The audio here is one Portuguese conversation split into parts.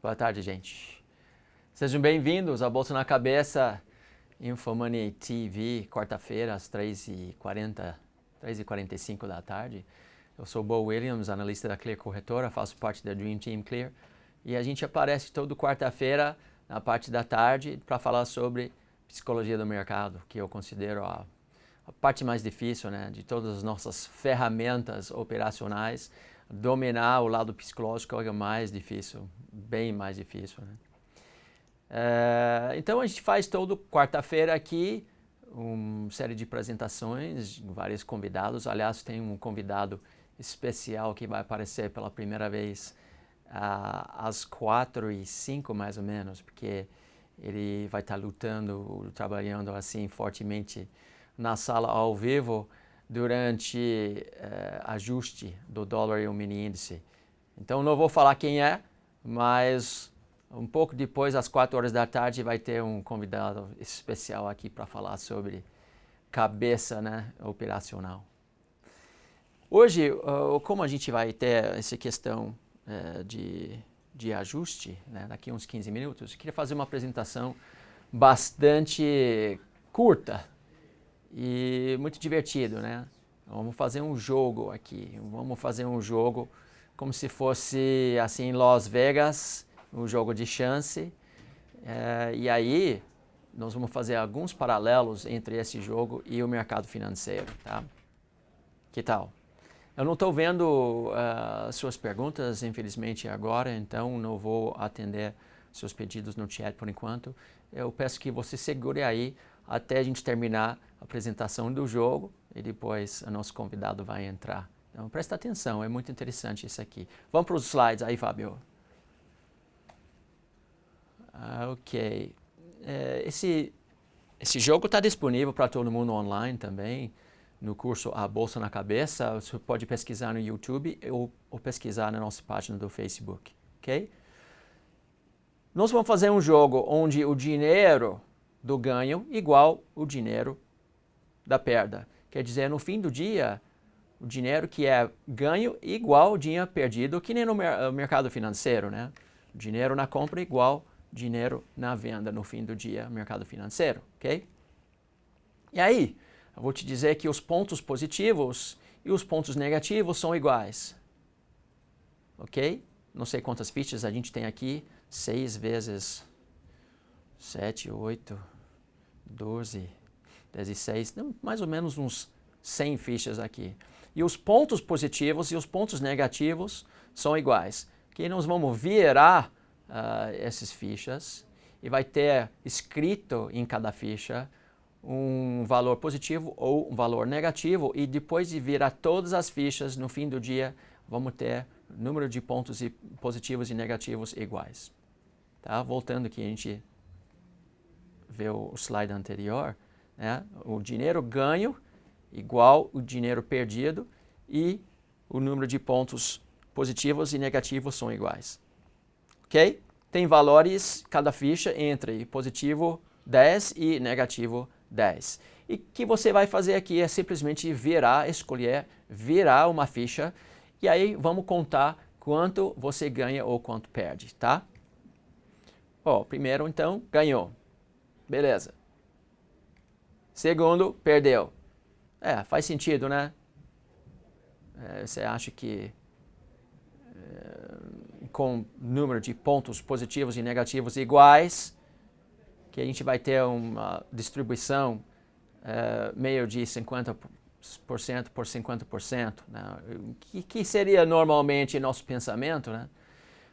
Boa tarde, gente. Sejam bem-vindos ao Bolsa na Cabeça, InfoMoney TV, quarta-feira, às 3h45 da tarde. Eu sou Bo Williams, analista da Clear Corretora, faço parte da Dream Team Clear. E a gente aparece toda quarta-feira, na parte da tarde, para falar sobre psicologia do mercado, que eu considero a parte mais difícil, né, de todas as nossas ferramentas operacionais. Dominar o lado psicológico é o mais difícil, bem mais difícil, né? Então a gente faz toda quarta-feira aqui uma série de apresentações, vários convidados. Aliás, tem um convidado especial que vai aparecer pela primeira vez às 4h05 mais ou menos, porque ele vai estar lutando, trabalhando assim fortemente na sala ao vivo durante ajuste do dólar e o mini índice. Então não vou falar quem é, mas um pouco depois, às 4 horas da tarde, vai ter um convidado especial aqui para falar sobre cabeça, né, operacional. Hoje, como a gente vai ter essa questão de ajuste, né, daqui a uns 15 minutos, eu queria fazer uma apresentação bastante curta e muito divertido, né? Vamos fazer um jogo aqui, vamos fazer um jogo como se fosse assim Las Vegas, um jogo de chance, e aí nós vamos fazer alguns paralelos entre esse jogo e o mercado financeiro, tá? Que tal? Eu não estou vendo suas perguntas, infelizmente, agora, então não vou atender seus pedidos no chat por enquanto. Eu peço que você segure aí até a gente terminar a apresentação do jogo e depois o nosso convidado vai entrar. Então presta atenção, é muito interessante isso aqui. Vamos para os slides aí, Fábio. Ok. Esse jogo está disponível para todo mundo online também, no curso A Bolsa na Cabeça. Você pode pesquisar no YouTube ou pesquisar na nossa página do Facebook, ok? Nós vamos fazer um jogo onde o dinheiro do ganho igual o dinheiro da perda. Quer dizer, no fim do dia, o dinheiro que é ganho igual o dinheiro perdido, que nem no mercado financeiro, né? O dinheiro na compra igual dinheiro na venda no fim do dia, mercado financeiro, ok? E aí, eu vou te dizer que os pontos positivos e os pontos negativos são iguais, ok? Não sei quantas fichas a gente tem aqui, 6 vezes 7, 8, 12, 16, mais ou menos uns 100 fichas aqui. E os pontos positivos e os pontos negativos são iguais. Que nós vamos virar essas fichas e vai ter escrito em cada ficha um valor positivo ou um valor negativo, e depois de virar todas as fichas no fim do dia, vamos ter número de pontos positivos e negativos iguais. Tá? Voltando aqui, a gente vê o slide anterior, né? O dinheiro ganho igual o dinheiro perdido e o número de pontos positivos e negativos são iguais. Ok? Tem valores, cada ficha, entre positivo 10 e negativo 10. E o que você vai fazer aqui é simplesmente escolher virar uma ficha, e aí vamos contar quanto você ganha ou quanto perde, tá? Primeiro, então, ganhou. Beleza. Segundo, perdeu. Faz sentido, né? Você acha que com número de pontos positivos e negativos iguais, que a gente vai ter uma distribuição meio de 50% por 50%, né? Que seria normalmente nosso pensamento, né?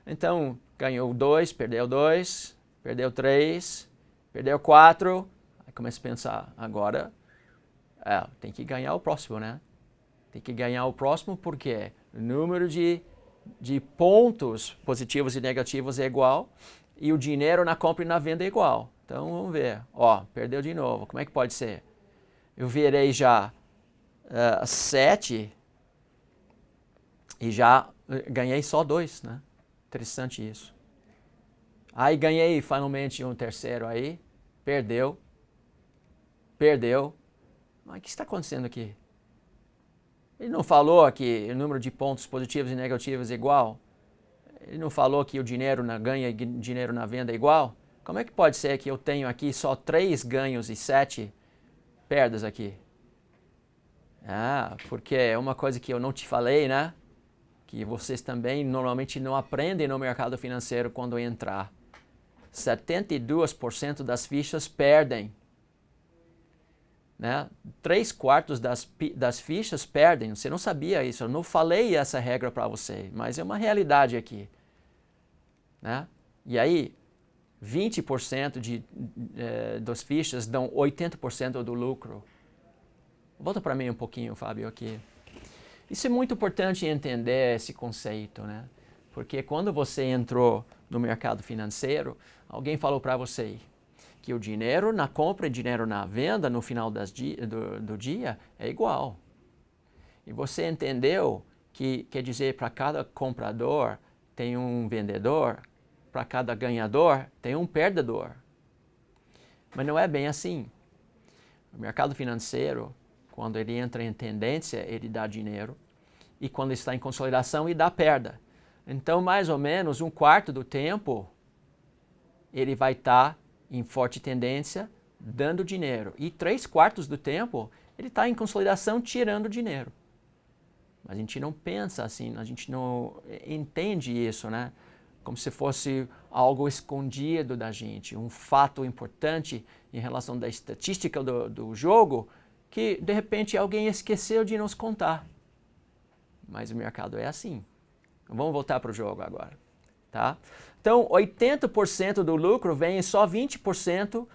Então, ganhou 2, perdeu 3, perdeu 4, aí começa a pensar, agora tem que ganhar o próximo, né? Tem que ganhar o próximo porque o número de pontos positivos e negativos é igual e o dinheiro na compra e na venda é igual. Então vamos ver. Perdeu de novo. Como é que pode ser? Eu virei já 7 e já ganhei só 2, né? Interessante isso. Aí ganhei finalmente um terceiro aí. Perdeu. Mas o que está acontecendo aqui? Ele não falou que o número de pontos positivos e negativos é igual? Ele não falou que o dinheiro ganha e dinheiro na venda é igual? Como é que pode ser que eu tenho aqui só 3 ganhos e 7 perdas aqui? Ah, porque é uma coisa que eu não te falei, né? Que vocês também normalmente não aprendem no mercado financeiro quando entrar. 72% das fichas perdem. Né? 3/4 das fichas perdem. Você não sabia isso, eu não falei essa regra para você, mas é uma realidade aqui. Né? E aí, 20% das fichas dão 80% do lucro. Volta para mim um pouquinho, Fábio, aqui. Isso é muito importante entender esse conceito, né? Porque quando você entrou no mercado financeiro, alguém falou para você que o dinheiro na compra e dinheiro na venda no final do dia é igual. E você entendeu que quer dizer para cada comprador tem um vendedor, para cada ganhador tem um perdedor. Mas não é bem assim. O mercado financeiro, quando ele entra em tendência, ele dá dinheiro. E quando está em consolidação, ele dá perda. Então, mais ou menos 1/4 do tempo, ele vai estar em forte tendência, dando dinheiro. E 3/4 do tempo, ele está em consolidação, tirando dinheiro. Mas a gente não pensa assim, a gente não entende isso, né? Como se fosse algo escondido da gente, um fato importante em relação da estatística do jogo, que de repente alguém esqueceu de nos contar. Mas o mercado é assim. Vamos voltar para o jogo agora. Tá? Então, 80% do lucro vem em só 20%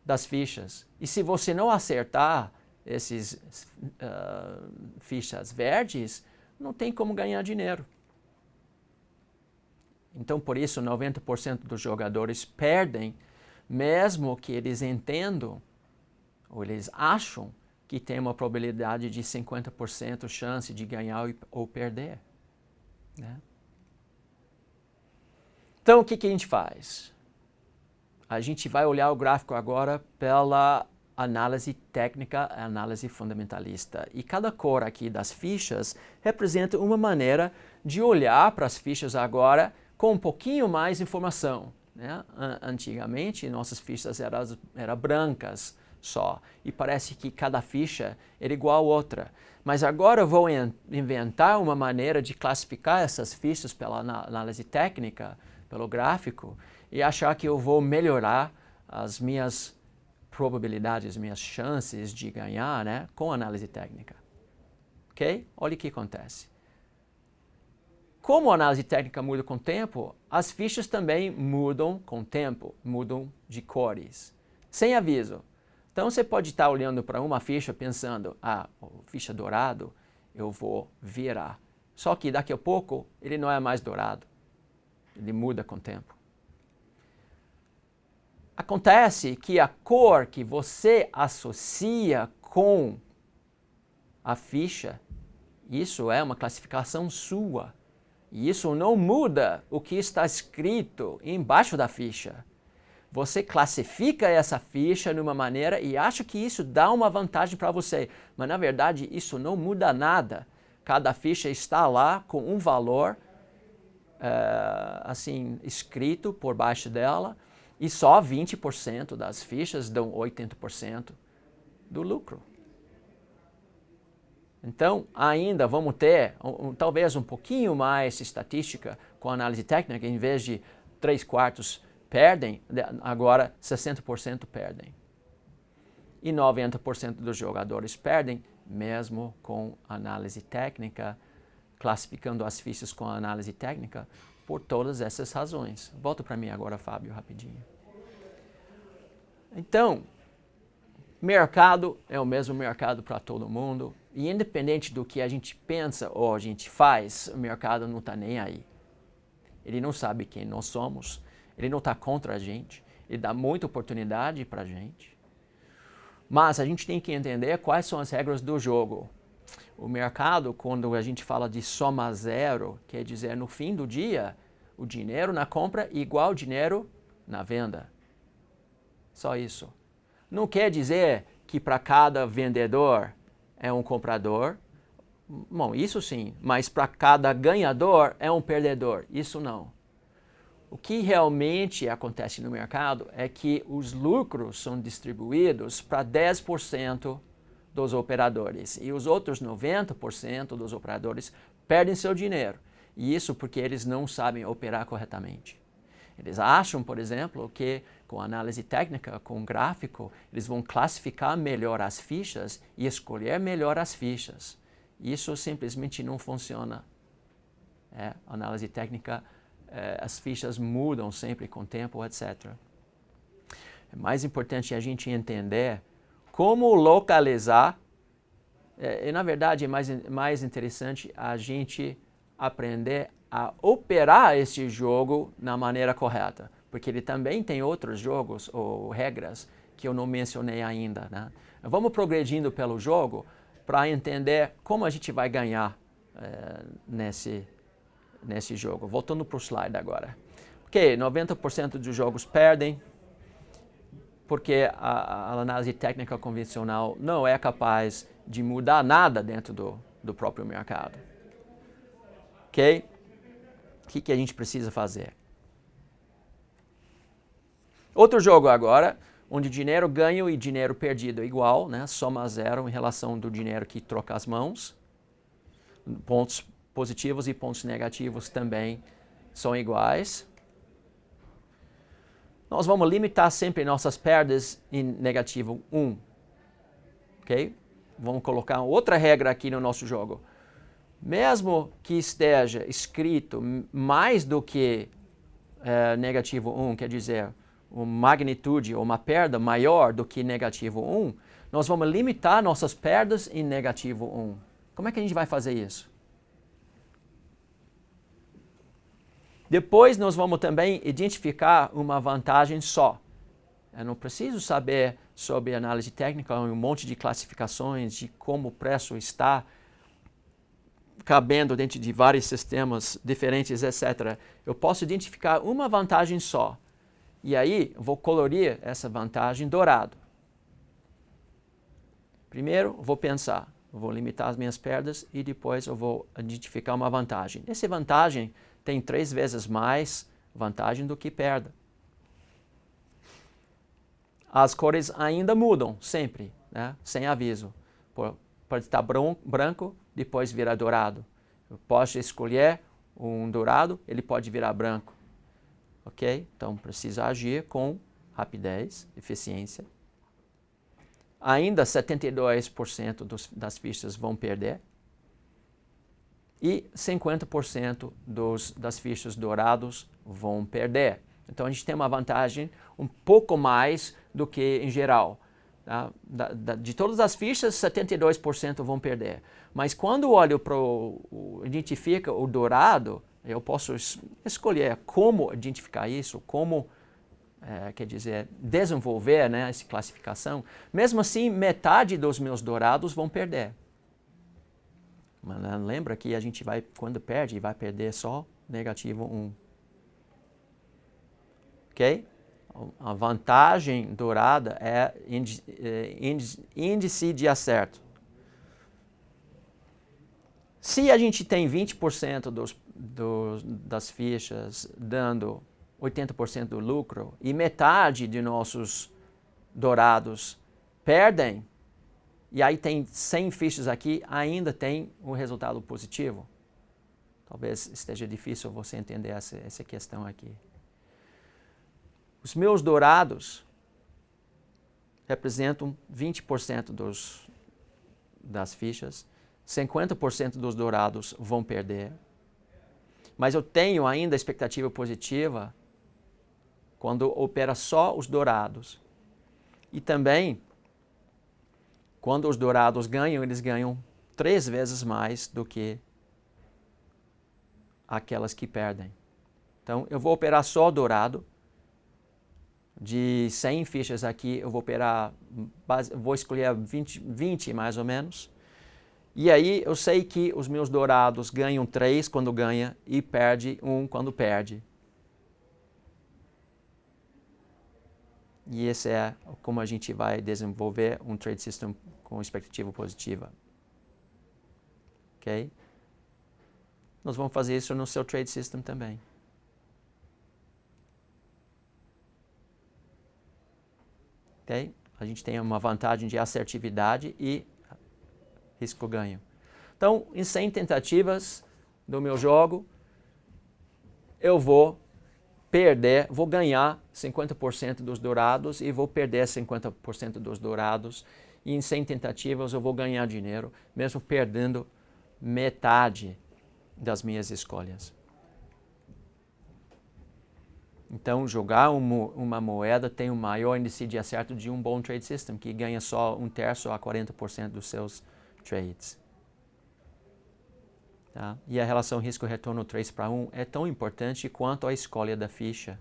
das fichas. E se você não acertar esses fichas verdes, não tem como ganhar dinheiro. Então, por isso, 90% dos jogadores perdem, mesmo que eles entendam, ou eles acham, que tem uma probabilidade de 50% chance de ganhar ou perder. Né? Então, o que a gente faz? A gente vai olhar o gráfico agora pela análise técnica, análise fundamentalista. E cada cor aqui das fichas representa uma maneira de olhar para as fichas agora com um pouquinho mais informação. Né? Antigamente, nossas fichas eram brancas só, e parece que cada ficha era igual a outra. Mas agora eu vou inventar uma maneira de classificar essas fichas pela análise técnica, pelo gráfico, e achar que eu vou melhorar as minhas probabilidades, minhas chances de ganhar, né, com análise técnica. Ok? Olha o que acontece. Como a análise técnica muda com o tempo, as fichas também mudam com o tempo, mudam de cores, sem aviso. Então você pode estar olhando para uma ficha pensando, ficha dourado, eu vou virar. Só que daqui a pouco ele não é mais dourado, ele muda com o tempo. Acontece que a cor que você associa com a ficha, isso é uma classificação sua. E isso não muda o que está escrito embaixo da ficha. Você classifica essa ficha de uma maneira e acha que isso dá uma vantagem para você. Mas, na verdade, isso não muda nada. Cada ficha está lá com um valor assim, escrito por baixo dela e só 20% das fichas dão 80% do lucro. Então, ainda vamos ter talvez um pouquinho mais estatística com análise técnica, em vez de 3/4 perdem, agora 60% perdem. E 90% dos jogadores perdem, mesmo com análise técnica, classificando as fichas com análise técnica, por todas essas razões. Volta para mim agora, Fábio, rapidinho. Então, mercado é o mesmo mercado para todo mundo, e independente do que a gente pensa ou a gente faz, o mercado não está nem aí. Ele não sabe quem nós somos, ele não está contra a gente, ele dá muita oportunidade para a gente. Mas a gente tem que entender quais são as regras do jogo. O mercado, quando a gente fala de soma zero, quer dizer, no fim do dia, o dinheiro na compra é igual ao dinheiro na venda. Só isso. Não quer dizer que para cada vendedor é um comprador Bom, isso sim, mas para cada ganhador é um perdedor, isso não. O que realmente acontece no mercado é que os lucros são distribuídos para 10% dos operadores e os outros 90% dos operadores perdem seu dinheiro. E isso porque eles não sabem operar corretamente. Eles acham, por exemplo, que com análise técnica, com gráfico, eles vão classificar melhor as fichas e escolher melhor as fichas. Isso simplesmente não funciona. Análise técnica, as fichas mudam sempre com o tempo, etc. É mais importante a gente entender como localizar, e na verdade é mais interessante a gente aprender a operar esse jogo na maneira correta, porque ele também tem outros jogos ou regras que eu não mencionei ainda, né? Vamos progredindo pelo jogo para entender como a gente vai ganhar nesse jogo. Voltando para o slide agora. Ok, 90% dos jogos perdem, porque a análise técnica convencional não é capaz de mudar nada dentro do próprio mercado. Ok? O que a gente precisa fazer? Outro jogo agora, onde dinheiro ganho e dinheiro perdido é igual, né? Soma zero em relação do dinheiro que troca as mãos. Pontos positivos e pontos negativos também são iguais. Nós vamos limitar sempre nossas perdas em negativo 1. Ok? Vamos colocar outra regra aqui no nosso jogo. Mesmo que esteja escrito mais do que negativo 1, quer dizer, uma magnitude ou uma perda maior do que negativo 1, nós vamos limitar nossas perdas em negativo 1. Como é que a gente vai fazer isso? Depois nós vamos também identificar uma vantagem só. Eu não preciso saber sobre análise técnica, um monte de classificações de como o preço está cabendo dentro de vários sistemas diferentes, etc. Eu posso identificar uma vantagem só. E aí, vou colorir essa vantagem dourado. Primeiro, vou pensar, vou limitar as minhas perdas e depois eu vou identificar uma vantagem. Essa vantagem tem 3 vezes mais vantagem do que perda. As cores ainda mudam, sempre, né? Sem aviso. Pode estar branco, depois virar dourado. Eu posso escolher um dourado, ele pode virar branco. Ok? Então, precisa agir com rapidez, eficiência. Ainda 72% das fichas vão perder. E 50% das fichas dourados vão perder. Então, a gente tem uma vantagem um pouco mais do que em geral. Tá? De todas as fichas, 72% vão perder. Mas quando olho para identifica o dourado, eu posso escolher como identificar isso, como, quer dizer, desenvolver, né, essa classificação. Mesmo assim, metade dos meus dourados vão perder. Mas lembra que a gente vai, quando perde, vai perder só negativo 1. Ok? A vantagem dourada é índice de acerto. Se a gente tem 20% das fichas dando 80% do lucro e metade de nossos dourados perdem, e aí tem 100 fichas aqui, ainda tem um resultado positivo. Talvez esteja difícil você entender essa questão aqui. Os meus dourados representam 20% das fichas, 50% dos dourados vão perder. Mas eu tenho ainda a expectativa positiva quando opera só os dourados. E também, quando os dourados ganham, eles ganham 3 vezes mais do que aquelas que perdem. Então, eu vou operar só dourado. De 100 fichas aqui, eu vou escolher 20 mais ou menos. E aí eu sei que os meus dourados ganham 3 quando ganha e perde 1 quando perde. E esse é como a gente vai desenvolver um trade system com expectativa positiva. Ok? ok? Nós vamos fazer isso no seu trade system também. Ok? A gente tem uma vantagem de assertividade e risco-ganho. Então, em 100 tentativas do meu jogo, eu vou ganhar 50% dos dourados e vou perder 50% dos dourados. E em 100 tentativas eu vou ganhar dinheiro, mesmo perdendo metade das minhas escolhas. Então, jogar uma moeda tem um maior índice de acerto de um bom trade system, que ganha só 1/3 a 40% dos seus trades. Tá? E a relação risco-retorno 3/1 é tão importante quanto a escolha da ficha.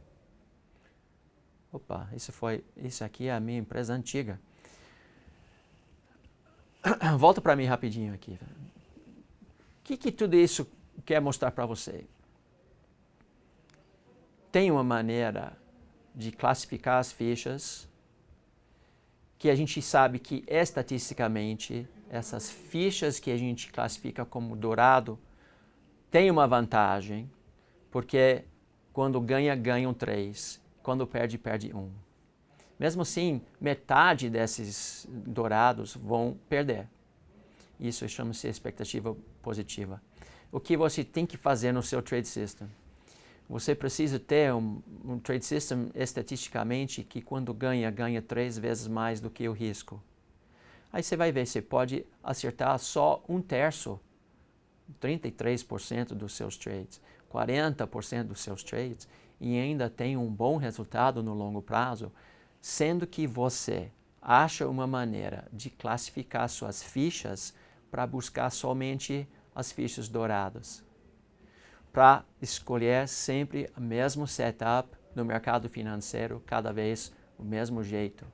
Opa, isso aqui é a minha empresa antiga. Volta para mim rapidinho aqui. O que tudo isso quer mostrar para você? Tem uma maneira de classificar as fichas que a gente sabe que estatisticamente essas fichas que a gente classifica como dourado tem uma vantagem, porque quando ganha, ganham 3. Quando perde, perde 1. Mesmo assim, metade desses dourados vão perder. Isso chama-se expectativa positiva. O que você tem que fazer no seu trade system? Você precisa ter um trade system estatisticamente que quando ganha, ganha 3 vezes mais do que o risco. Aí você vai ver, você pode acertar só 1/3, 33% dos seus trades, 40% dos seus trades, e ainda tem um bom resultado no longo prazo, sendo que você acha uma maneira de classificar suas fichas para buscar somente as fichas douradas. Para escolher sempre o mesmo setup no mercado financeiro, cada vez o mesmo jeito.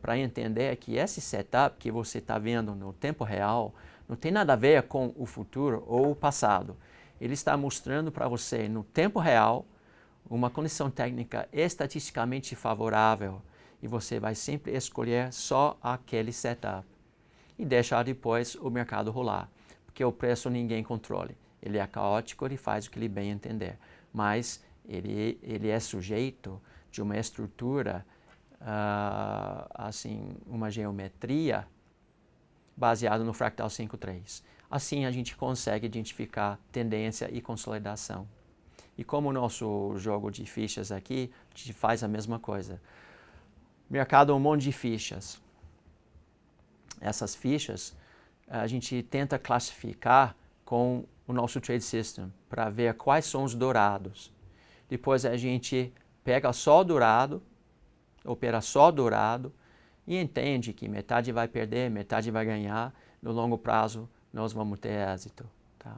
Para entender que esse setup que você está vendo no tempo real não tem nada a ver com o futuro ou o passado. Ele está mostrando para você no tempo real uma condição técnica estatisticamente favorável e você vai sempre escolher só aquele setup e deixar depois o mercado rolar, porque o preço ninguém controla. Ele é caótico, ele faz o que ele bem entender, mas ele é sujeito de uma estrutura, assim, uma geometria baseada no fractal 5.3. Assim a gente consegue identificar tendência e consolidação. E como o nosso jogo de fichas aqui, a gente faz a mesma coisa. Mercado é um monte de fichas. Essas fichas a gente tenta classificar com o nosso trade system para ver quais são os dourados. Depois a gente pega só o dourado, opera só o dourado e entende que metade vai perder, metade vai ganhar. No longo prazo nós vamos ter êxito. Tá?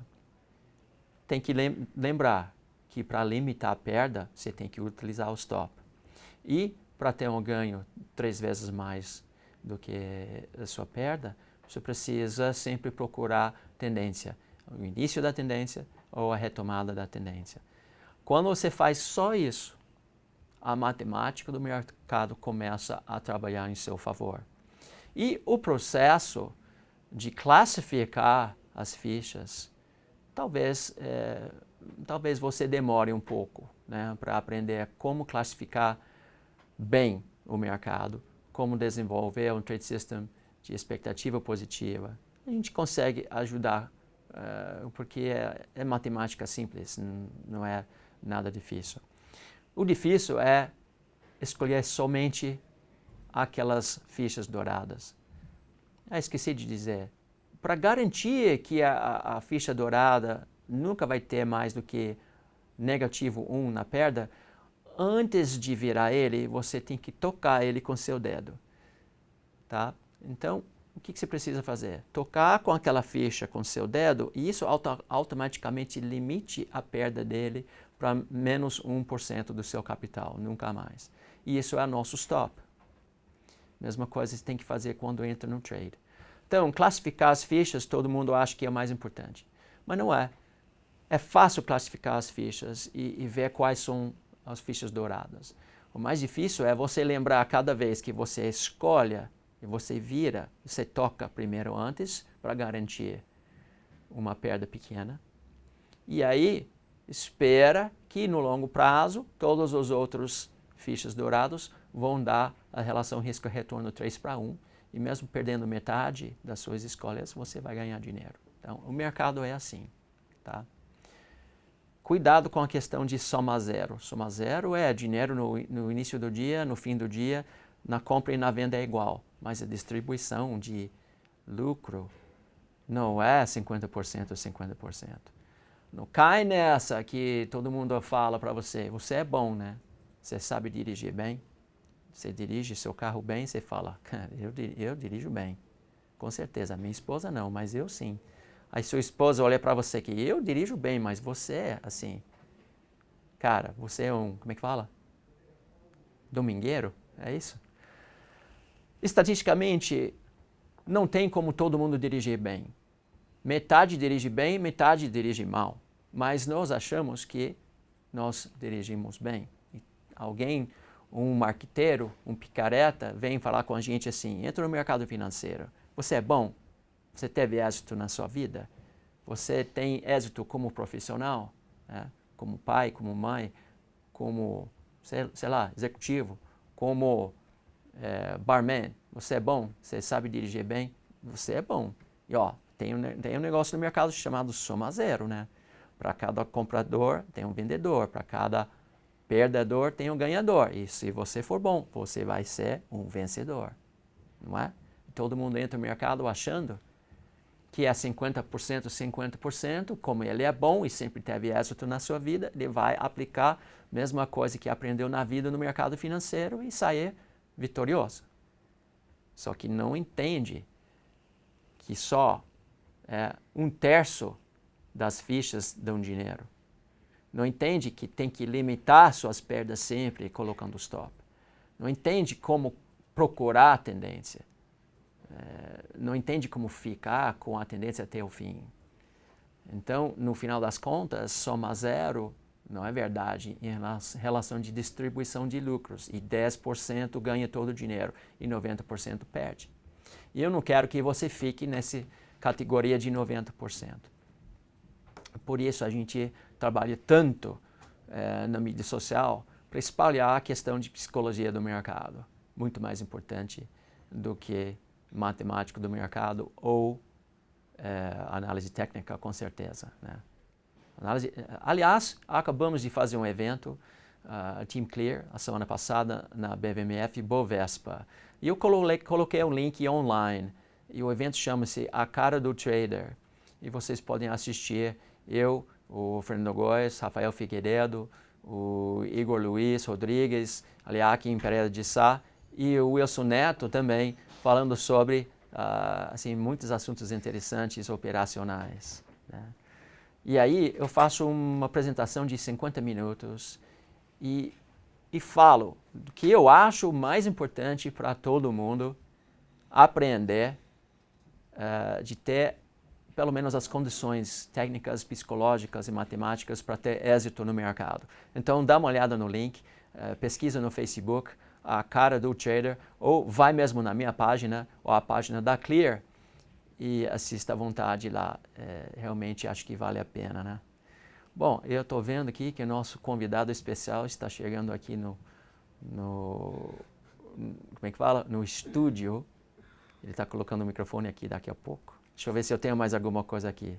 Tem que lembrar que para limitar a perda você tem que utilizar o stop. E para ter um ganho 3 vezes mais do que a sua perda, você precisa sempre procurar tendência. O início da tendência ou a retomada da tendência. Quando você faz só isso, a matemática do mercado começa a trabalhar em seu favor. E o processo de classificar as fichas, talvez você demore um pouco, né, para aprender como classificar bem o mercado, como desenvolver um trade system de expectativa positiva. A gente consegue ajudar, porque é matemática simples, não é nada difícil. O difícil é escolher somente aquelas fichas douradas. Esqueci de dizer, para garantir que a ficha dourada nunca vai ter mais do que negativo 1 na perda, antes de virar ele, você tem que tocar ele com seu dedo. Tá? Então, o que você precisa fazer? Tocar com aquela ficha com seu dedo e isso automaticamente limite a perda dele para menos 1% do seu capital, nunca mais. E isso é nosso stop. Mesma coisa você tem que fazer quando entra no trade. Então, classificar as fichas, todo mundo acha que é o mais importante. Mas não é. É fácil classificar as fichas e ver quais são as fichas douradas. O mais difícil é você lembrar cada vez que você escolhe e você vira, você toca primeiro antes para garantir uma perda pequena. E aí, espera que no longo prazo, todos os outros fichas dourados vão dar a relação risco-retorno 3:1. E mesmo perdendo metade das suas escolhas, você vai ganhar dinheiro. Então, o mercado é assim. Tá? Cuidado com a questão de soma zero. Soma zero é dinheiro no início do dia, no fim do dia, na compra e na venda é igual. Mas a distribuição de lucro não é 50% ou 50%. Não cai nessa que todo mundo fala para você, você é bom, né? Você sabe dirigir bem? Você dirige seu carro bem, você fala, cara, eu dirijo bem. Com certeza, minha esposa não, mas eu sim. Aí sua esposa olha para você que eu dirijo bem, mas você é assim. Cara, você é um, como é que fala? Domingueiro? É isso? Estatisticamente, não tem como todo mundo dirigir bem. Metade dirige bem, metade dirige mal. Mas nós achamos que nós dirigimos bem. Alguém, um marqueteiro, um picareta, vem falar com a gente assim, entra no mercado financeiro. Você é bom? Você teve êxito na sua vida? Você tem êxito como profissional? Né? Como pai, como mãe, como, sei lá, executivo, como barman? Você é bom? Você sabe dirigir bem? Você é bom. E ó, tem um negócio no mercado chamado soma zero, né? Para cada comprador tem um vendedor, para cada perdedor tem um ganhador. E se você for bom, você vai ser um vencedor, não é? Todo mundo entra no mercado achando que é 50%, 50%, como ele é bom e sempre teve êxito na sua vida, ele vai aplicar a mesma coisa que aprendeu na vida no mercado financeiro e sair vitorioso. Só que não entende que só 1/3 das fichas dão dinheiro. Não entende que tem que limitar suas perdas sempre colocando stop. Não entende como procurar a tendência. Não entende como ficar com a tendência até o fim. Então, no final das contas, soma zero não é verdade em relação de distribuição de lucros. E 10% ganha todo o dinheiro e 90% perde. E eu não quero que você fique nessa categoria de 90%. Por isso a gente trabalha tanto na mídia social para espalhar a questão de psicologia do mercado. Muito mais importante do que matemática do mercado ou análise técnica, com certeza. Né? Aliás, acabamos de fazer um evento, Team Clear, a semana passada, na BVMF Bovespa. E eu coloquei um link online. E o evento chama-se A Cara do Trader. E vocês podem assistir eu, o Fernando Góes, Rafael Figueiredo, o Igor Luiz Rodrigues, Aliakim Pereira de Sá e o Wilson Neto também, falando sobre assim, muitos assuntos interessantes operacionais. Né? E aí eu faço uma apresentação de 50 minutos e falo do que eu acho mais importante para todo mundo aprender, de ter pelo menos as condições técnicas, psicológicas e matemáticas para ter êxito no mercado. Então dá uma olhada no link, pesquisa no Facebook, A Cara do Trader, ou vai mesmo na minha página, ou a página da Clear, e assista à vontade lá. Realmente acho que vale a pena, né? Bom, eu estou vendo aqui que o nosso convidado especial está chegando aqui como é que fala? No estúdio. Ele está colocando o microfone aqui daqui a pouco. Deixa eu ver se eu tenho mais alguma coisa aqui.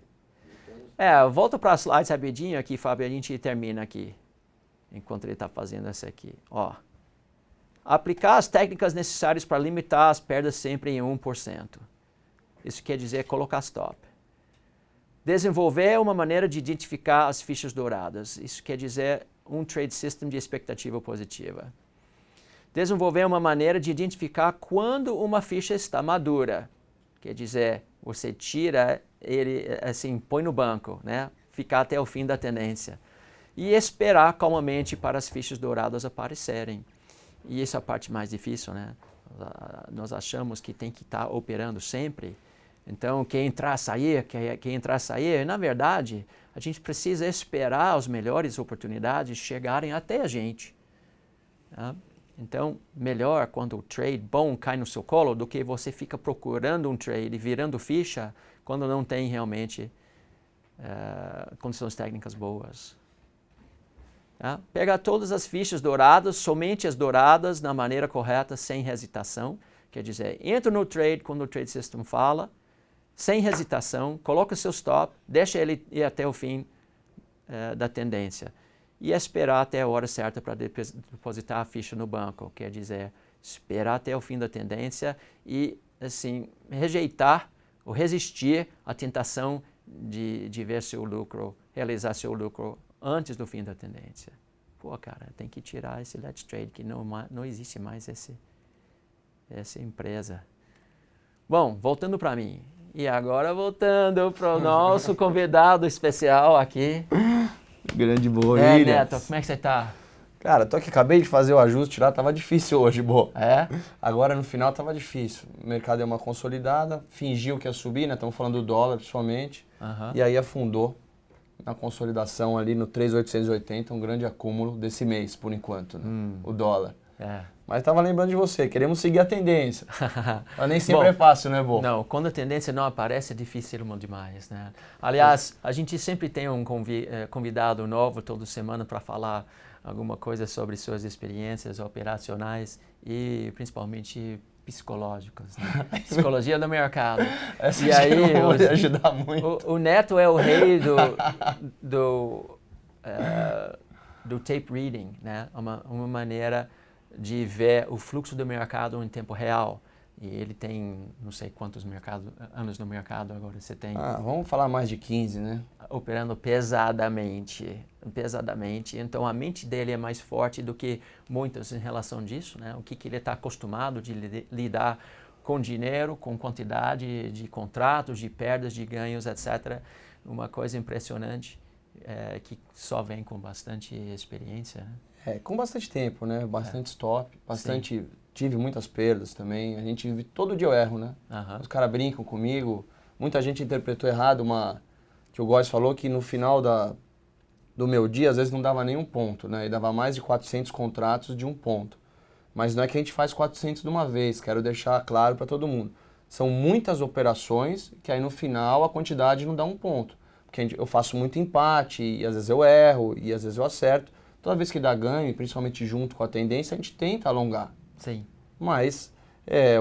Volta para as slides rapidinho aqui, Fábio, a gente termina aqui. Enquanto ele está fazendo essa aqui. Ó. Aplicar as técnicas necessárias para limitar as perdas sempre em 1%. Isso quer dizer colocar stop. Desenvolver uma maneira de identificar as fichas douradas. Isso quer dizer um trade system de expectativa positiva. Desenvolver uma maneira de identificar quando uma ficha está madura. Quer dizer, você tira ele, assim, põe no banco, né? Ficar até o fim da tendência. E esperar calmamente para as fichas douradas aparecerem. E essa é a parte mais difícil, né? Nós achamos que tem que estar operando sempre. Então, quem entrar, sair, quem entrar, sair. Na verdade, a gente precisa esperar as melhores oportunidades chegarem até a gente. Tá? Então, melhor quando o trade bom cai no seu colo do que você fica procurando um trade, virando ficha, quando não tem realmente condições técnicas boas. Tá? Pegar todas as fichas douradas, somente as douradas, na maneira correta, sem hesitação. Quer dizer, entra no trade quando o Trade System fala, sem hesitação, coloca o seu stop, deixa ele ir até o fim da tendência. E esperar até a hora certa para depositar a ficha no banco. Quer dizer, esperar até o fim da tendência e, assim, rejeitar ou resistir à tentação de ver seu lucro, realizar seu lucro antes do fim da tendência. Pô, cara, tem que tirar esse Let's Trade, que não existe mais essa empresa. Bom, voltando para mim. E agora voltando para o nosso convidado especial aqui. Grande Bo, Williams. Neto, como é que você tá? Cara, tô aqui, acabei de fazer o ajuste lá, tava difícil hoje, Bo. É? Agora no final tava difícil. O mercado deu uma consolidada, fingiu que ia subir, né? Estamos falando do dólar principalmente. E aí afundou na consolidação ali no 3.880, um grande acúmulo desse mês, por enquanto, né? O dólar. Mas estava lembrando de você, queremos seguir a tendência. Mas nem sempre é fácil, né, Bo? Não, quando a tendência não aparece é difícil demais, né? Aliás, a gente sempre tem um convidado novo toda semana para falar alguma coisa sobre suas experiências operacionais e principalmente psicológicas, né? Psicologia do mercado. Essa e aí não pode ajudar muito. O Neto é o rei do tape reading, né? Uma maneira de ver o fluxo do mercado em tempo real. E ele tem não sei quantos anos no mercado agora você tem. Vamos falar mais de 15, né? Operando pesadamente. Então a mente dele é mais forte do que muitas em relação disso, né? O que ele está acostumado de lidar com dinheiro, com quantidade de contratos, de perdas, de ganhos, etc. Uma coisa impressionante que só vem com bastante experiência, né? Com bastante tempo, né? Bastante stop, bastante... Sim. Tive muitas perdas também. A gente vive, todo dia eu erro, né? Os caras brincam comigo. Muita gente interpretou errado que o Góes falou que no final do meu dia, às vezes não dava nenhum ponto, né? E dava mais de 400 contratos de um ponto. Mas não é que a gente faz 400 de uma vez, quero deixar claro para todo mundo. São muitas operações que aí no final a quantidade não dá um ponto. Porque eu faço muito empate e às vezes eu erro e às vezes eu acerto. Toda vez que dá ganho, principalmente junto com a tendência, a gente tenta alongar. Sim. Mas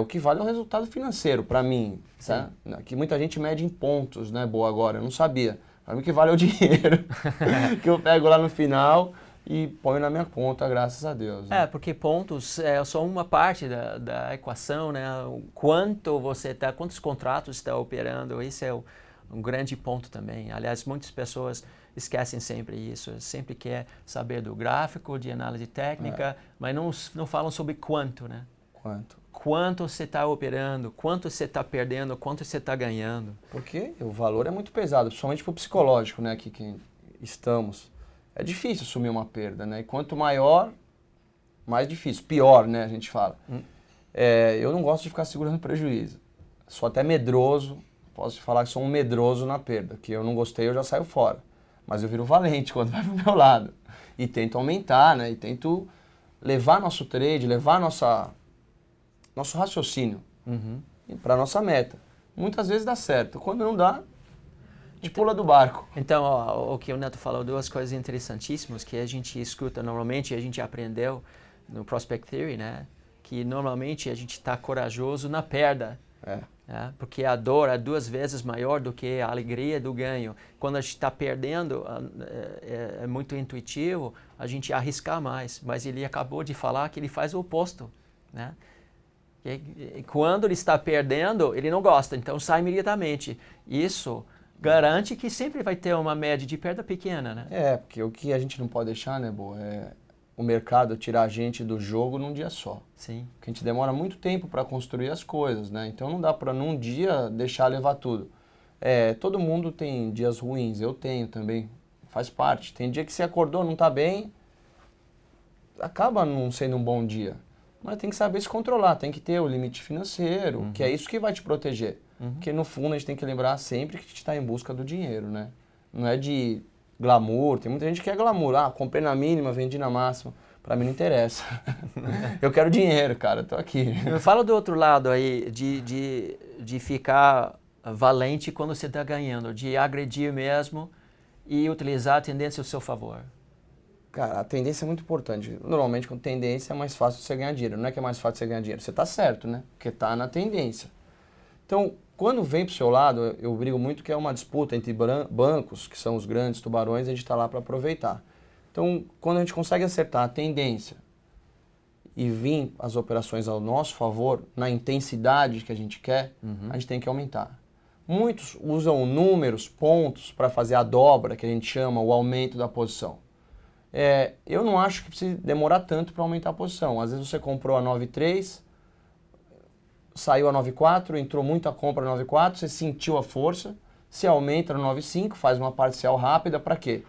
o que vale é o resultado financeiro, para mim. Tá? Que muita gente mede em pontos, né, Boa, agora. Eu não sabia. Para mim o que vale é o dinheiro. Que eu pego lá no final e ponho na minha conta, graças a Deus. Né? Porque pontos é só uma parte da equação, né? Quantos contratos está operando, esse é um grande ponto também. Aliás, muitas pessoas esquecem sempre isso, sempre quer saber do gráfico, de análise técnica, mas não falam sobre quanto, né? Quanto você está operando, quanto você está perdendo, quanto você está ganhando. Porque o valor é muito pesado, principalmente para o psicológico, né, aqui que estamos. É difícil assumir uma perda, né? E quanto maior, mais difícil. Pior, né, a gente fala. Eu não gosto de ficar segurando prejuízo. Sou até medroso, posso te falar que sou um medroso na perda, que eu não gostei, eu já saio fora. Mas eu viro valente quando vai pro meu lado. E tento aumentar, né? E tento levar nosso trade, levar nosso raciocínio para nossa meta. Muitas vezes dá certo. Quando não dá, a gente pula do barco. Então, o que o Neto falou, duas coisas interessantíssimas que a gente escuta normalmente, a gente aprendeu no Prospect Theory, né? Que normalmente a gente está corajoso na perda. Porque a dor é 2 vezes maior do que a alegria do ganho. Quando a gente está perdendo, é muito intuitivo a gente arriscar mais. Mas ele acabou de falar que ele faz o oposto, né? E quando ele está perdendo, ele não gosta, então sai imediatamente. Isso garante que sempre vai ter uma média de perda pequena, né? Porque o que a gente não pode deixar, né, Bo, é o mercado tirar a gente do jogo num dia só. Sim. Porque a gente demora muito tempo para construir as coisas, né? Então não dá para num dia deixar levar tudo. Todo mundo tem dias ruins, eu tenho também, faz parte. Tem dia que você acordou, não está bem, acaba não sendo um bom dia. Mas tem que saber se controlar, tem que ter o limite financeiro, que é isso que vai te proteger. Porque no fundo a gente tem que lembrar sempre que a gente está em busca do dinheiro, né? Não é de glamour, tem muita gente que quer glamour. Comprei na mínima, vendi na máxima. Pra mim não interessa. Eu quero dinheiro, cara, tô aqui. Fala do outro lado aí, de ficar valente quando você está ganhando, de agredir mesmo e utilizar a tendência ao seu favor? Cara, a tendência é muito importante. Normalmente, com tendência é mais fácil você ganhar dinheiro. Não é que é mais fácil você ganhar dinheiro, você está certo, né? Porque está na tendência. Então, quando vem para o seu lado, eu brigo muito que é uma disputa entre bancos, que são os grandes tubarões, a gente está lá para aproveitar. Então, quando a gente consegue acertar a tendência e vir as operações ao nosso favor, na intensidade que a gente quer, a gente tem que aumentar. Muitos usam números, pontos, para fazer a dobra, que a gente chama o aumento da posição. Eu não acho que precisa demorar tanto para aumentar a posição. Às vezes você comprou a 9,3, saiu a 9,4, entrou muita compra a 9,4, você sentiu a força, você aumenta no 9,5, faz uma parcial rápida, para quê?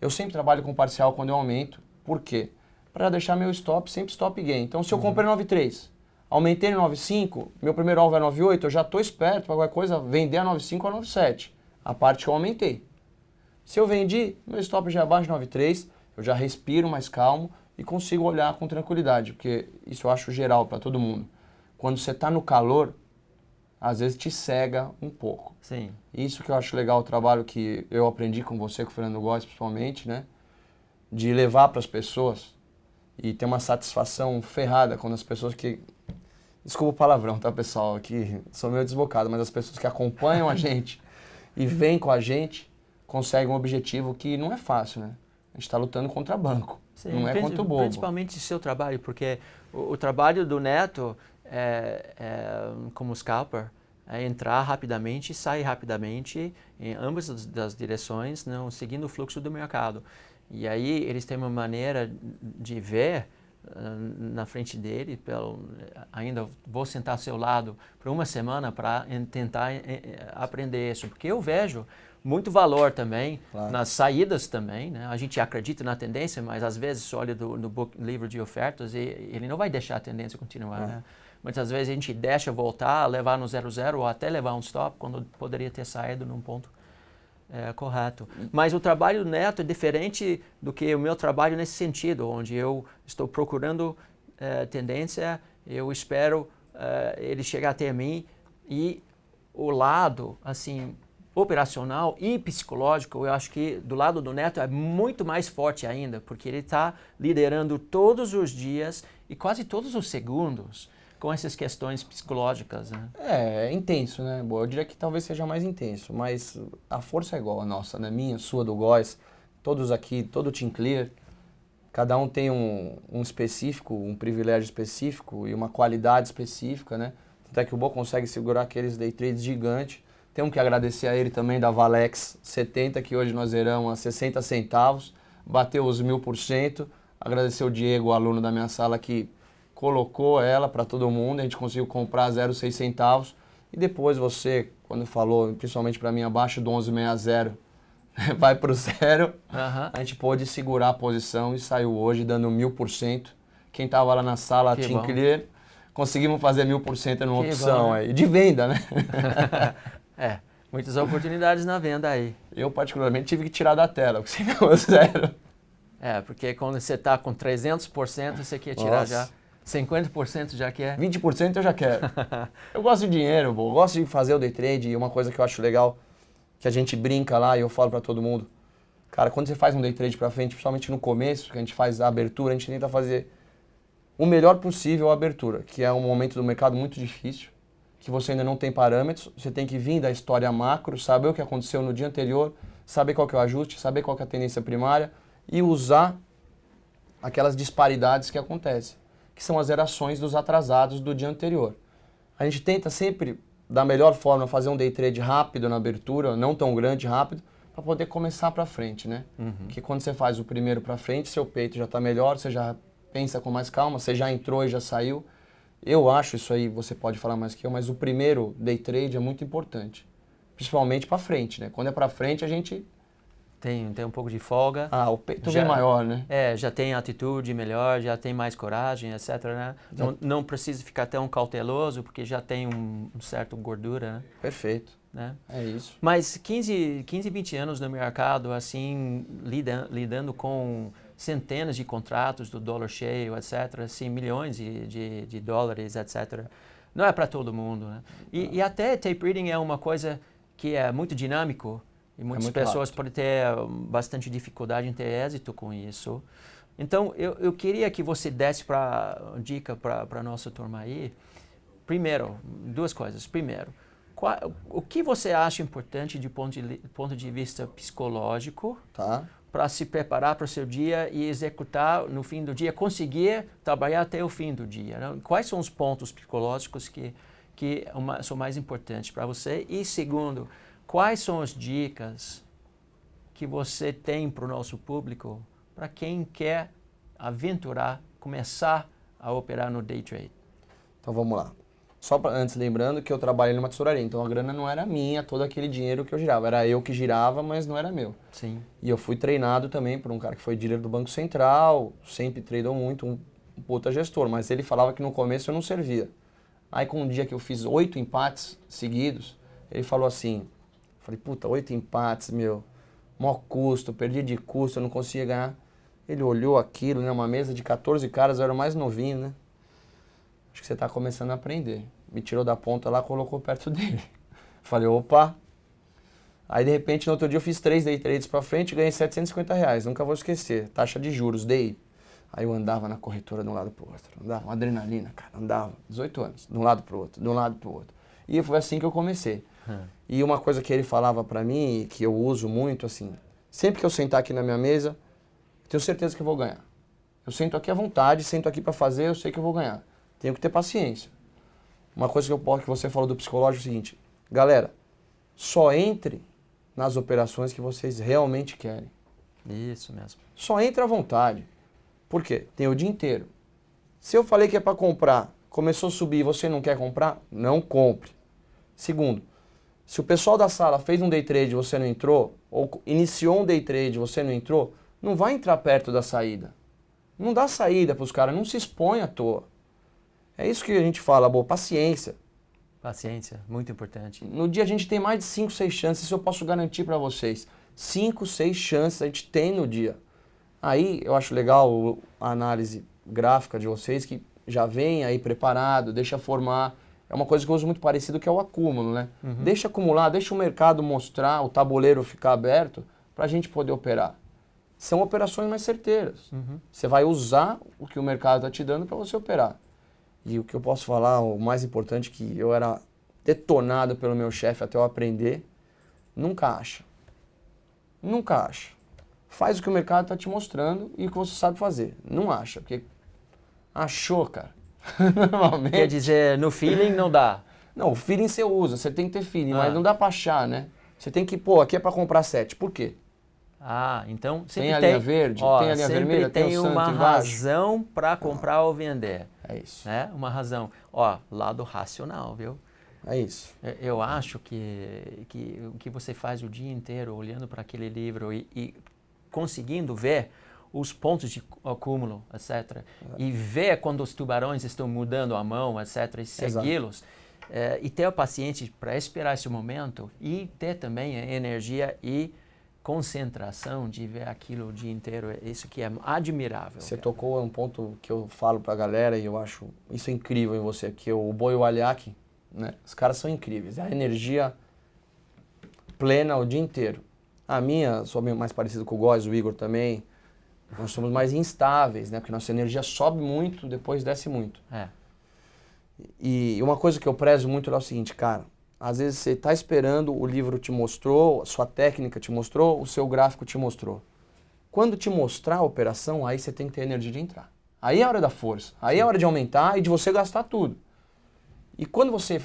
Eu sempre trabalho com parcial quando eu aumento. Por quê? Para deixar meu stop sempre stop gain. Então, se eu comprei 9,3, aumentei no 9,5, meu primeiro alvo é 9,8, eu já estou esperto para qualquer coisa vender a 9,5 ou a 9,7. A parte que eu aumentei. Se eu vendi, meu stop já é abaixo de 9,3, eu já respiro mais calmo e consigo olhar com tranquilidade, porque isso eu acho geral para todo mundo. Quando você está no calor, às vezes te cega um pouco. Sim. Isso que eu acho legal, o trabalho que eu aprendi com você, com o Fernando Góes, principalmente, né? De levar para as pessoas e ter uma satisfação ferrada quando as pessoas que... Desculpa o palavrão, tá, pessoal? Aqui sou meio desbocado, mas as pessoas que acompanham a gente e vêm com a gente conseguem um objetivo que não é fácil, né? A gente está lutando contra banco, Sim, não é contra o bobo. Principalmente seu trabalho, porque o trabalho do Neto, como scalper, é entrar rapidamente e sair rapidamente em ambas das direções, não seguindo o fluxo do mercado. E aí eles têm uma maneira de ver na frente dele, ainda vou sentar ao seu lado por uma semana para tentar aprender isso, porque eu vejo muito valor também, claro, nas saídas também, né? A gente acredita na tendência, mas às vezes olha no livro de ofertas e ele não vai deixar a tendência continuar, né? Muitas vezes a gente deixa voltar, levar no 0,0 ou até levar um stop quando poderia ter saído num ponto correto. Mas o trabalho do Neto é diferente do que o meu trabalho nesse sentido, onde eu estou procurando tendência, eu espero ele chegar até mim e o lado, assim, operacional e psicológico, eu acho que do lado do Neto é muito mais forte ainda, porque ele está liderando todos os dias e quase todos os segundos com essas questões psicológicas, né? É intenso, né? Bom, eu diria que talvez seja mais intenso, mas a força é igual a nossa, né? Minha, sua, do Góes, todos aqui, todo o Team Clear, cada um tem um específico, um privilégio específico e uma qualidade específica, né? Até que o Bo consegue segurar aqueles day trades gigantes. Temos que agradecer a ele também da Valex 70, que hoje nós zeramos a 60 centavos, bateu os 1000%. Agradecer o Diego, o aluno da minha sala, que colocou ela para todo mundo, a gente conseguiu comprar 0,6 centavos. E depois você, quando falou, principalmente para mim, abaixo do 11,60, vai para o zero, a gente pôde segurar a posição e saiu hoje dando 1000%. Quem estava lá na sala, Team Clear, conseguimos fazer 1000% numa opção bom, né? Aí, de venda, né? Muitas oportunidades na venda aí. Eu, particularmente, tive que tirar da tela, porque você ficou zero. Porque quando você está com 300%, você quer tirar já 50% já quer. 20% eu já quero. Eu gosto de dinheiro, eu gosto de fazer o day trade e uma coisa que eu acho legal, que a gente brinca lá e eu falo para todo mundo, cara, quando você faz um day trade para frente, principalmente no começo, que a gente faz a abertura, a gente tenta fazer o melhor possível a abertura, que é um momento do mercado muito difícil, que você ainda não tem parâmetros, você tem que vir da história macro, saber o que aconteceu no dia anterior, saber qual que é o ajuste, saber qual que é a tendência primária e usar aquelas disparidades que acontecem, que são as zerações dos atrasados do dia anterior. A gente tenta sempre, da melhor forma, fazer um day trade rápido na abertura, não tão grande, rápido, para poder começar para frente, né? Porque quando você faz o primeiro para frente, seu peito já está melhor, você já pensa com mais calma, você já entrou e já saiu. Eu acho isso aí, você pode falar mais que eu, mas o primeiro day trade é muito importante, principalmente para frente, né? Quando é para frente, a gente tem um pouco de folga. O peito já, vem maior, né? Já tem atitude melhor, já tem mais coragem, etc, né? Não precisa ficar tão cauteloso, porque já tem um certo gordura, né? Perfeito. Né? É isso. Mas 15, 20 anos no mercado, assim, lidando com centenas de contratos do dólar cheio, etc, assim, milhões de dólares, etc. Não é para todo mundo, né? E até tape reading é uma coisa que é muito dinâmico e muitas pessoas podem ter bastante dificuldade em ter êxito com isso. Então, eu queria que você desse dica para a nossa turma aí. Primeiro, duas coisas. Primeiro, o que você acha importante de ponto de vista psicológico para se preparar para o seu dia e executar no fim do dia, conseguir trabalhar até o fim do dia? Né? Quais são os pontos psicológicos que são mais importantes para você? E segundo, quais são as dicas que você tem para o nosso público para quem quer aventurar, começar a operar no day trade? Então vamos lá. Só antes, lembrando que eu trabalhei numa tesouraria, então a grana não era minha, todo aquele dinheiro que eu girava. Era eu que girava, mas não era meu. Sim. E eu fui treinado também por um cara que foi dealer do Banco Central, sempre tradou muito, um puta gestor, mas ele falava que no começo eu não servia. Aí com um dia que eu fiz 8 empates seguidos, ele falou assim, falei, puta, 8 empates, meu, maior custo, perdi de custo, eu não conseguia ganhar. Ele olhou aquilo, né, uma mesa de 14 caras, eu era o mais novinho, né? Acho que você está começando a aprender. Me tirou da ponta lá, colocou perto dele. Falei, opa. Aí, de repente, no outro dia eu fiz 3 day trades pra frente e ganhei R$750. Nunca vou esquecer. Taxa de juros, DI. Aí eu andava na corretora de um lado pro outro. Andava, uma adrenalina, cara. Andava. 18 anos. De um lado pro outro, de um lado pro outro. E foi assim que eu comecei. E uma coisa que ele falava pra mim, que eu uso muito, assim, sempre que eu sentar aqui na minha mesa, eu tenho certeza que eu vou ganhar. Eu sento aqui à vontade, sento aqui pra fazer, eu sei que eu vou ganhar. Tenho que ter paciência. Uma coisa que você falou do psicológico é o seguinte, galera, só entre nas operações que vocês realmente querem. Isso mesmo. Só entre à vontade. Por quê? Tem o dia inteiro. Se eu falei que é para comprar, começou a subir e você não quer comprar, não compre. Segundo, se o pessoal da sala fez um day trade e você não entrou, ou iniciou um day trade e você não entrou, não vai entrar perto da saída. Não dá saída para os caras, não se expõe à toa. É isso que a gente fala, boa, paciência. Paciência, muito importante. No dia a gente tem mais de 5, 6 chances, isso eu posso garantir para vocês. 5, 6 chances a gente tem no dia. Aí eu acho legal a análise gráfica de vocês, que já vem aí preparado, deixa formar. É uma coisa que eu uso muito parecido, que é o acúmulo, né? Deixa acumular, deixa o mercado mostrar, o tabuleiro ficar aberto, para a gente poder operar. São operações mais certeiras. Você vai usar o que o mercado está te dando para você operar. E o que eu posso falar, o mais importante, que eu era detonado pelo meu chefe até eu aprender, nunca acha. Nunca acha. Faz o que o mercado está te mostrando e o que você sabe fazer. Não acha, porque achou, cara. Normalmente. Quer dizer, no feeling não dá. Não, o feeling você usa, você tem que ter feeling, mas não dá pra achar, né? Você tem que, pô, aqui é pra comprar 7. Por quê? Então sempre tem a linha verde, tem a linha vermelha, tem o santo uma embaixo. razão para comprar ou vender. É isso. Né? Uma razão. Lado racional, viu? É isso. Eu acho que o que você faz o dia inteiro olhando para aquele livro e conseguindo ver os pontos de acúmulo, etc. E ver quando os tubarões estão mudando a mão, etc. E segui-los. E ter a paciência para esperar esse momento e ter também a energia e concentração de ver aquilo o dia inteiro, isso que é admirável. Você tocou um ponto que eu falo pra galera e eu acho isso incrível em você, que o Boi e o Aliak, né? Os caras são incríveis, a energia plena o dia inteiro. A minha, sou mais parecido com o Góes, o Igor também, nós somos mais instáveis, né? Porque nossa energia sobe muito, depois desce muito. E uma coisa que eu prezo muito é o seguinte, cara, às vezes você está esperando, o livro te mostrou, sua técnica te mostrou, o seu gráfico te mostrou. Quando te mostrar a operação, aí você tem que ter energia de entrar. Aí é a hora da força, aí é a hora de aumentar e de você gastar tudo. E quando você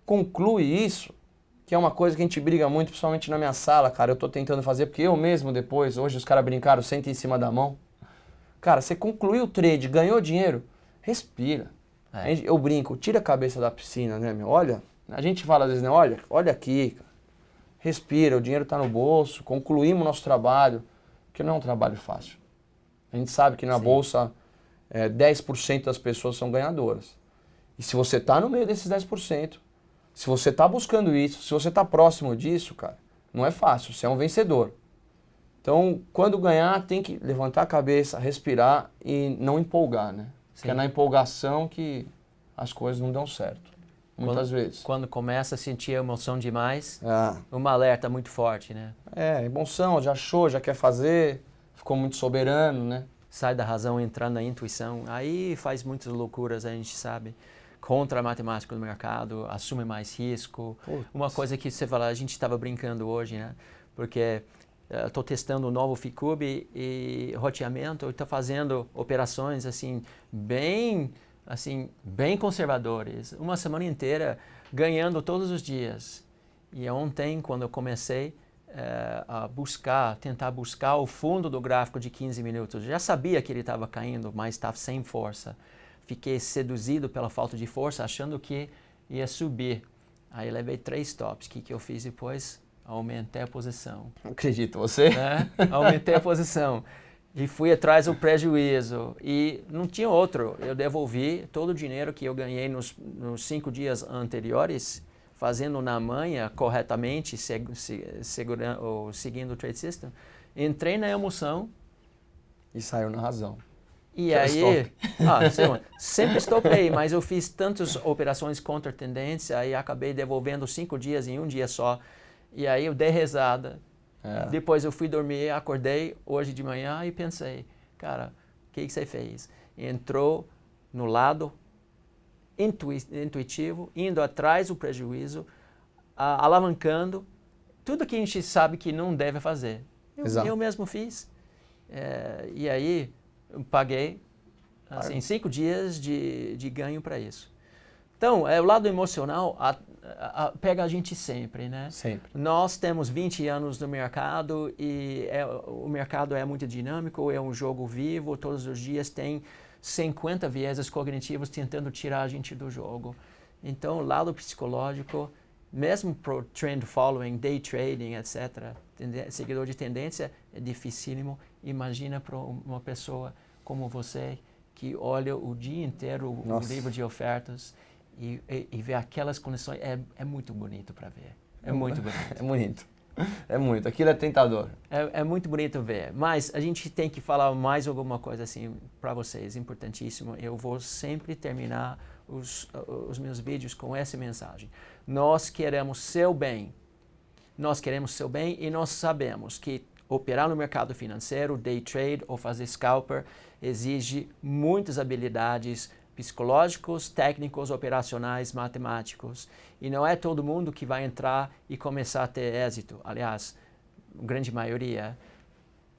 conclui isso, que é uma coisa que a gente briga muito, principalmente na minha sala, cara, eu estou tentando fazer, porque eu mesmo depois, hoje os caras brincaram, senta em cima da mão. Cara, você concluiu o trade, ganhou dinheiro, respira. Eu brinco, tira a cabeça da piscina, né, meu? Olha... A gente fala às vezes, né? Olha aqui, cara. Respira, o dinheiro está no bolso, concluímos o nosso trabalho, que não é um trabalho fácil. A gente sabe que na bolsa 10% das pessoas são ganhadoras. E se você está no meio desses 10%, se você está buscando isso, se você está próximo disso, cara, não é fácil, você é um vencedor. Então, quando ganhar, tem que levantar a cabeça, respirar e não empolgar, né? Porque é na empolgação que as coisas não dão certo. Muitas vezes. Quando começa a sentir emoção demais, uma alerta muito forte, né? Emoção, já achou, já quer fazer, ficou muito soberano, né? Sai da razão, entrando na intuição. Aí faz muitas loucuras, a gente sabe. Contra a matemática do mercado, assume mais risco. Putz. Uma coisa que você fala, a gente estava brincando hoje, né? Porque estou testando o novo Ficube e roteamento, estou fazendo operações assim bem conservadores. Uma semana inteira ganhando todos os dias. E ontem, quando eu comecei tentar buscar o fundo do gráfico de 15 minutos, já sabia que ele estava caindo, mas estava sem força. Fiquei seduzido pela falta de força, achando que ia subir. Aí levei 3 stops. O que eu fiz depois? Aumentei a posição. Não acredito, você? Né? Aumentei a posição. E fui atrás do prejuízo. E não tinha outro. Eu devolvi todo o dinheiro que eu ganhei nos 5 dias anteriores, fazendo na manha corretamente, seguindo o Trade System. Entrei na emoção. E saiu na razão. E aí, sempre stopei, mas eu fiz tantas operações contra tendência, aí acabei devolvendo 5 dias em um dia só. E aí eu dei risada. Depois eu fui dormir, acordei hoje de manhã e pensei, cara, o que você fez? Entrou no lado intuitivo, indo atrás do prejuízo, alavancando tudo que a gente sabe que não deve fazer. Eu mesmo fiz. E aí eu paguei assim, 5 dias de ganho para isso. Então, o lado emocional pega a gente sempre, né? Sempre. Nós temos 20 anos no mercado e o mercado é muito dinâmico, é um jogo vivo, todos os dias tem 50 vieses cognitivos tentando tirar a gente do jogo. Então, o lado psicológico, mesmo para trend following, day trading, etc., seguidor de tendência, é dificílimo. Imagina para uma pessoa como você, que olha o dia inteiro o livro de ofertas e vê aquelas condições, é muito bonito para ver. É muito bonito. É bonito. É muito. Aquilo é tentador. É muito bonito ver. Mas a gente tem que falar mais alguma coisa assim para vocês, importantíssimo. Eu vou sempre terminar os meus vídeos com essa mensagem. Nós queremos seu bem. Nós queremos seu bem e nós sabemos que operar no mercado financeiro, day trade ou fazer scalper, exige muitas habilidades psicológicos, técnicos, operacionais, matemáticos. E não é todo mundo que vai entrar e começar a ter êxito. Aliás, a grande maioria.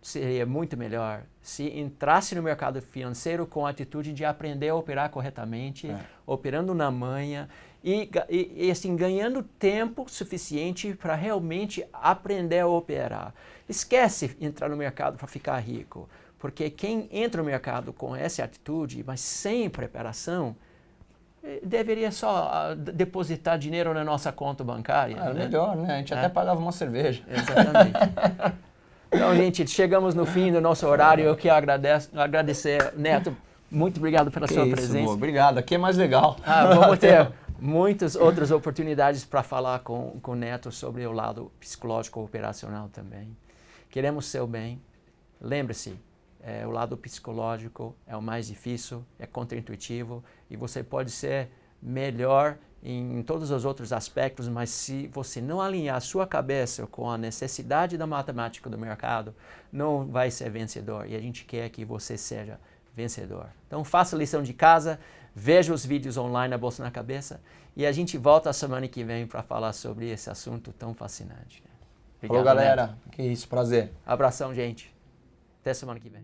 Seria muito melhor se entrasse no mercado financeiro com a atitude de aprender a operar corretamente, operando na manha e assim, ganhando tempo suficiente para realmente aprender a operar. Esquece entrar no mercado para ficar rico, porque quem entra no mercado com essa atitude, mas sem preparação, deveria só depositar dinheiro na nossa conta bancária. É melhor, né? A gente até pagava uma cerveja. Exatamente. Então, gente, chegamos no fim do nosso horário. Eu quero agradecer, Neto. Muito obrigado pela sua presença. Boa. Obrigado. Aqui é mais legal. Vamos ter muitas outras oportunidades para falar com o Neto sobre o lado psicológico operacional também. Queremos seu bem. Lembre-se, o lado psicológico é o mais difícil, é contraintuitivo e você pode ser melhor em todos os outros aspectos, mas se você não alinhar a sua cabeça com a necessidade da matemática do mercado, não vai ser vencedor. E a gente quer que você seja vencedor. Então faça a lição de casa, veja os vídeos online na Bolsa na Cabeça e a gente volta a semana que vem para falar sobre esse assunto tão fascinante. Obrigado, falou, galera. Neto. Que isso, prazer. Abração, gente. Até semana que vem.